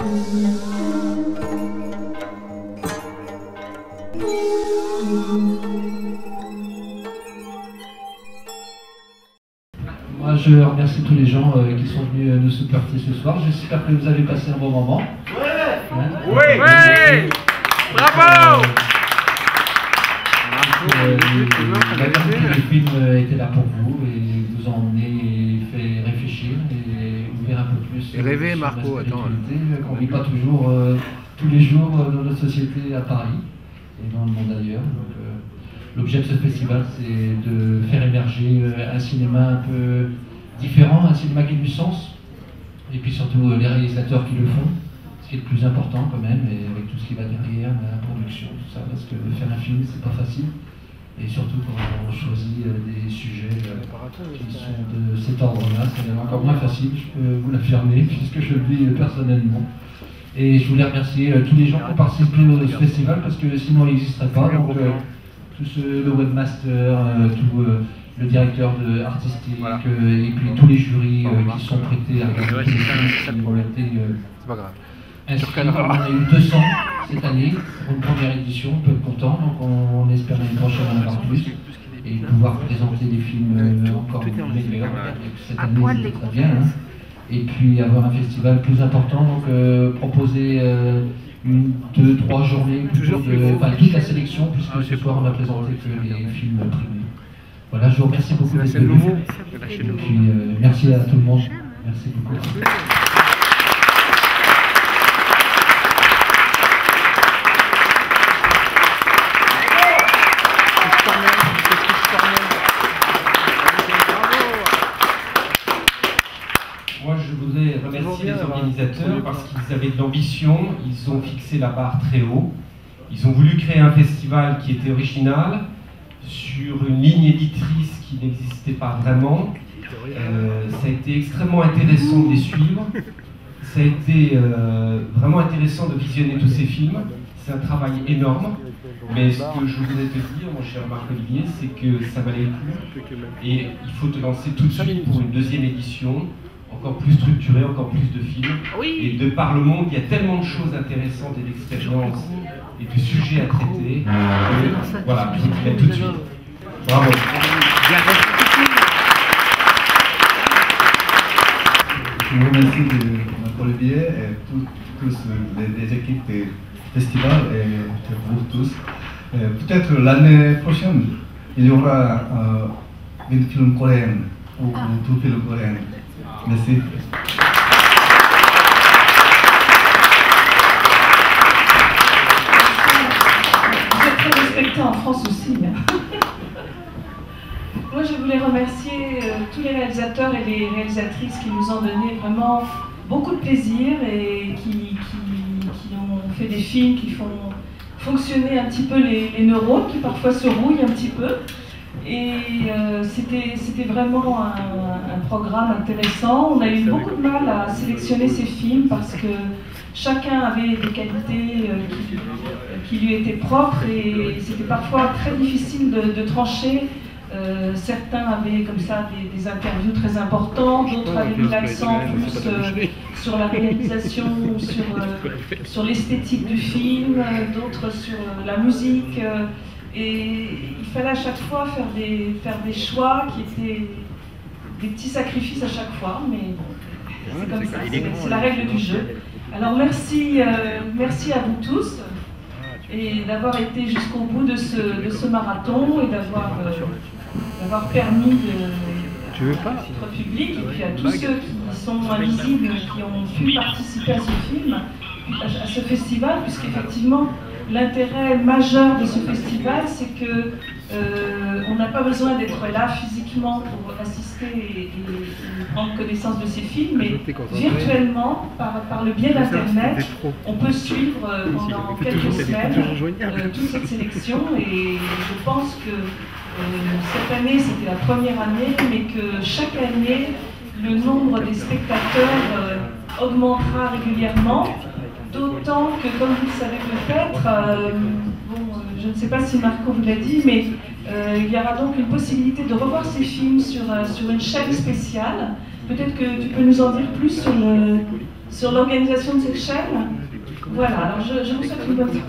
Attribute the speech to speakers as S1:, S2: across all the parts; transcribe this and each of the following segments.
S1: Moi, je remercie tous les gens qui sont venus nous supporter ce soir. J'espère que vous avez passé un bon moment.
S2: Ouais.
S1: Hein,
S2: Oui. Bravo.
S1: Le film était là pour vous et vous a emmené et fait réfléchir et ouvrir un peu plus.
S2: Et rêver, Marco, attends.
S1: Qu'on ne vit pas toujours tous les jours dans notre société à Paris et dans le monde ailleurs. L'objet de ce festival, c'est de faire émerger un cinéma un peu différent, un cinéma qui a du sens, et puis surtout les réalisateurs qui le font, ce qui est le plus important quand même, et avec tout ce qui va derrière, la production, tout ça, parce que faire un film, c'est pas facile, et surtout quand on choisit des sujets qui sont de cet ordre-là, c'est encore moins facile, je peux vous l'affirmer, puisque je le vis personnellement. Et je voulais remercier tous les gens qui ont participé à ce festival, parce que sinon il n'existerait pas. Donc, le webmaster, le directeur artistique, voilà. Et puis tous les jurys qui sont prêtés à regarder qui ont été inscrits. On en a eu 200 cette année pour une première édition, on peut être content, donc on espère l'année prochaine en avoir plus et pouvoir présenter des films encore meilleurs. Cette année c'est très bien, hein. Et puis avoir un festival plus important, donc proposer 1, 2, 3 journées, toute la sélection, puisque ce soir on a présenté que les films primés. Voilà, je vous remercie beaucoup d'être venus. Et puis merci à tout le monde. Merci beaucoup.
S3: Moi, je voudrais remercier les organisateurs parce qu'ils avaient de l'ambition, ils ont fixé la barre très haut. Ils ont voulu créer un festival qui était original, sur une ligne éditrice qui n'existait pas vraiment. Ça a été extrêmement intéressant de les suivre. Ça a été vraiment intéressant de visionner tous ces films. C'est un travail énorme. Mais ce que je voudrais te dire, mon cher Marc-Olivier, c'est que ça valait le coup. Et il faut te lancer tout de suite pour une deuxième édition, encore plus structurée, encore plus de films. Et de par le monde, il y a tellement de choses intéressantes et d'expériences et de sujets à traiter. Voilà, je vous le mets tout de suite. Bravo.
S4: Je vous remercie pour le billet et tous les équipes du festival et vous tous. Peut-être l'année prochaine, il y aura une film coréen ou tout film coréen. Merci.
S5: Vous êtes très respecté en France aussi. Moi, je voulais remercier tous les réalisateurs et les réalisatrices qui nous ont donné vraiment beaucoup de plaisir et qui ont fait des films qui font fonctionner un petit peu les neurones, qui parfois se rouillent un petit peu. Et c'était vraiment un programme intéressant. On a eu beaucoup de mal à sélectionner ces films parce que chacun avait des qualités qui lui étaient propres et c'était parfois très difficile de trancher. Certains avaient comme ça des interviews très importantes, d'autres avaient mis l'accent plus sur la réalisation, sur l'esthétique du film, d'autres sur la musique. Et il fallait à chaque fois faire des choix qui étaient des petits sacrifices à chaque fois, mais c'est comme ça, c'est la règle du jeu. Alors merci à vous tous et d'avoir été jusqu'au bout de ce marathon et d'avoir permis à notre public et puis à tous ceux qui sont invisibles, qui ont pu participer à ce film, à ce festival, puisqu'effectivement l'intérêt majeur de ce festival, c'est que on n'a pas besoin d'être là physiquement pour assister et prendre connaissance de ces films, mais virtuellement, par le biais d'Internet, on peut suivre pendant quelques semaines toute cette sélection. Et je pense que cette année, c'était la première année, mais que chaque année, le nombre des spectateurs augmentera régulièrement. D'autant que, comme vous le savez peut-être, je ne sais pas si Marco vous l'a dit, mais il y aura donc une possibilité de revoir ces films sur une chaîne spéciale. Peut-être que tu peux nous en dire plus sur l'organisation de cette chaîne. Voilà, alors je vous souhaite une bonne soirée.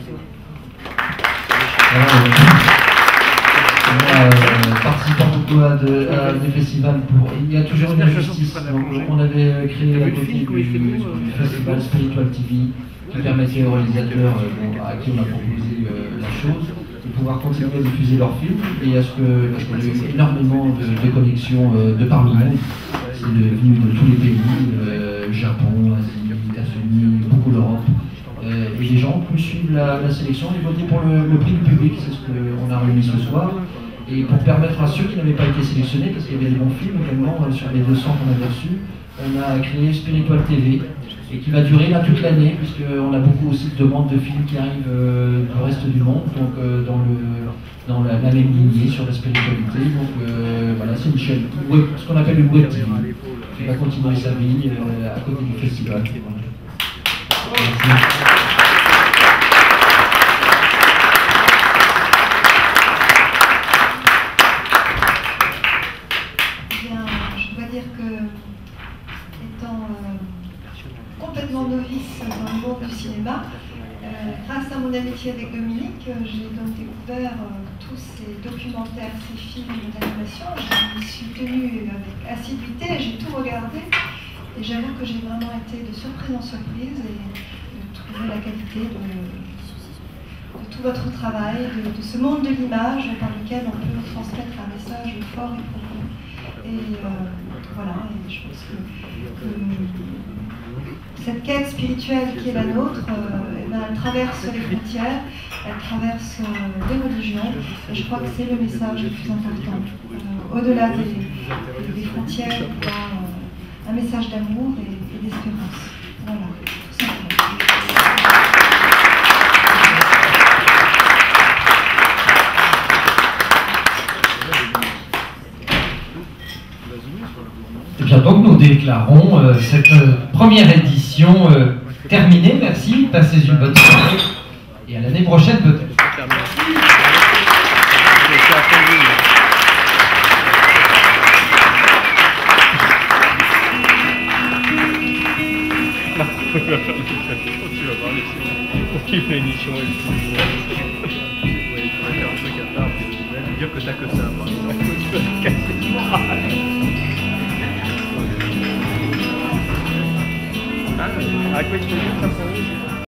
S1: Participant beaucoup à des festivals, il y a toujours une injustice. Donc, on avait créé à côté du festival Spiritual TV qui permettait aux réalisateurs à qui on a proposé la chose de pouvoir continuer à diffuser leurs films et parce qu'il y a eu énormément de connexions de par le monde. C'est venu de tous les pays, Japon, Asie, États-Unis, beaucoup l'Europe. Et les gens ont pu suivre la sélection et voter pour le prix du public, c'est ce qu'on a réuni ce soir. Et pour permettre à ceux qui n'avaient pas été sélectionnés, parce qu'il y avait des bons films également sur les 200 qu'on avait reçus, on a créé Spiritual TV et qui va durer là toute l'année, puisqu'on a beaucoup aussi de demandes de films qui arrivent du reste du monde, donc dans la même lignée sur la spiritualité. Donc voilà, c'est une chaîne, ce qu'on appelle une web TV, qui va continuer sa vie à côté du festival. Merci.
S6: Novice dans le monde du cinéma. Grâce à mon amitié avec Dominique, j'ai donc découvert tous ces documentaires, ces films d'animation. Je me suis tenue avec assiduité, j'ai tout regardé et j'avoue que j'ai vraiment été de surprise en surprise et de trouver la qualité de tout votre travail, de ce monde de l'image par lequel on peut transmettre un message fort et profond. Et voilà, et je pense que cette quête spirituelle qui est la nôtre, elle traverse les frontières, elle traverse les religions, et je crois que c'est le message le plus important. Au-delà des frontières, il y a un message d'amour et d'espérance. Voilà, tout simplement.
S7: Et bien donc nous déclarons cette première édition terminée. Merci, passez une bonne soirée et à l'année prochaine peut-être.
S2: Dire que t'as que ça, par exemple. Tu vas te casser le moral. Ah, à quoi tu veux dire ça pour nous?